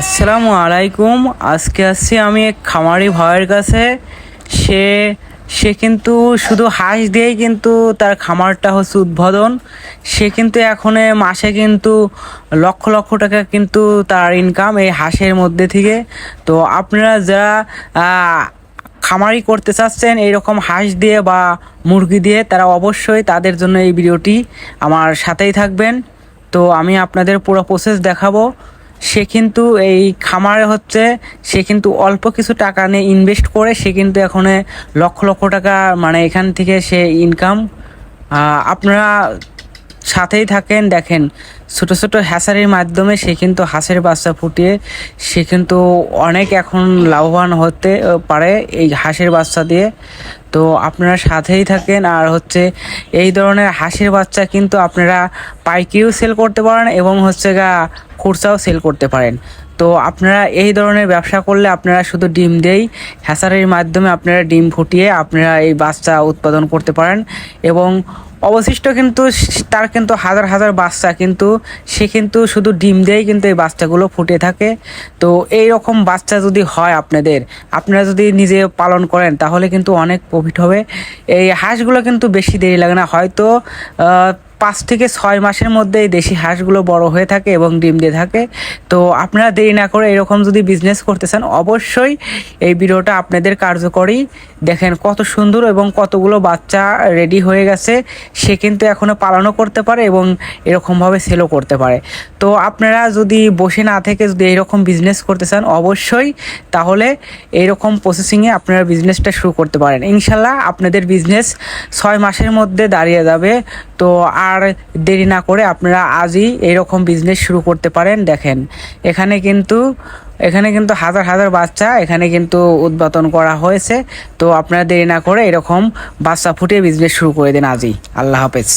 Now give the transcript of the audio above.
আসসালামু আলাইকুম। আজকে আসছি আমি এক খামারি ভাইয়ের কাছে। সে সে কিন্তু শুধু হাঁস দিয়েই কিন্তু তার খামারটা হচ্ছে উদ্বোধন। সে কিন্তু এখন মাসে কিন্তু লক্ষ লক্ষ টাকা কিন্তু তার ইনকাম এই হাঁসের মধ্যে থেকে। তো আপনারা যারা খামারি করতে চাচ্ছেন এইরকম হাঁস দিয়ে বা মুরগি দিয়ে, তারা অবশ্যই তাদের জন্য এই ভিডিওটি আমার সাথেই থাকবেন। তো আমি আপনাদের পুরো প্রসেস দেখাবো। সে কিন্তু এই খামারে হচ্ছে সে কিন্তু অল্প কিছু টাকা নিয়ে ইনভেস্ট করে সে কিন্তু এখন লক্ষ লক্ষ টাকা মানে এখান থেকে সে ইনকাম। আপনারা সাথেই থাকেন, দেখেন ছোট ছোট হ্যাচারির মাধ্যমে সে কিন্তু হাঁসের বাচ্চা ফুটিয়ে সে কিন্তু অনেক এখন লাভবান হতে পারে এই হাঁসের বাচ্চা দিয়ে। তো আপনারা সাথেই থাকেন। আর হচ্ছে এই ধরনের হাঁসের বাচ্চা কিন্তু আপনারা পাইকারিও সেল করতে পারেন এবং হচ্ছে খুচরাও সেল করতে পারেন। তো আপনারা এই ধরনের ব্যবসা করলে আপনারা শুধু ডিম দিয়েই হ্যাচারির মাধ্যমে আপনারা ডিম ফুটিয়ে আপনারা এই বাচ্চা উৎপাদন করতে পারেন এবং অবশিষ্ট কিন্তু তার কিন্তু হাজার হাজার বাচ্চা কিন্তু সে কিন্তু শুধু ডিম দিয়েই কিন্তু এই বাচ্চাগুলো ফুটে থাকে। তো এই রকম বাচ্চা যদি হয় আপনারা যদি নিজে পালন করেন তাহলে কিন্তু অনেক প্রফিট হবে। এই হাঁসগুলো কিন্তু বেশি দেরি লাগে না, হয়তো 5 থেকে 6 মাসের মধ্যে এই দেশি হাঁসগুলো বড় হয়ে থাকে এবং ডিম দিয়ে থাকে। তো আপনারা দেরি না করে এরকম যদি বিজনেস করতে চান অবশ্যই এই ভিডিওটা আপনাদের কার্যকরী। দেখেন কত সুন্দর এবং কতগুলো বাচ্চা রেডি হয়ে গেছে। সে কিন্তু এখনও পালনও করতে পারে এবং এরকমভাবে সেলও করতে পারে। তো আপনারা যদি বসে না থেকে যদি এইরকম বিজনেস করতে চান অবশ্যই তাহলে এইরকম প্রসেসিংয়ে আপনারা বিজনেসটা শুরু করতে পারেন। ইনশাল্লাহ আপনাদের বিজনেস 6 মাসের মধ্যে দাঁড়িয়ে যাবে। তো আর দেরি না করে আপনারা আজই এইরকম বিজনেস শুরু করতে পারেন। দেখেন এখানে কিন্তু হাজার হাজার বাচ্চা এখানে কিন্তু উৎপাদন করা হয়েছে। তো আপনারা দেরি না করে এরকম বাচ্চা ফুটিয়ে বিজনেস শুরু করে দিন আজই। আল্লাহ হাফেজ।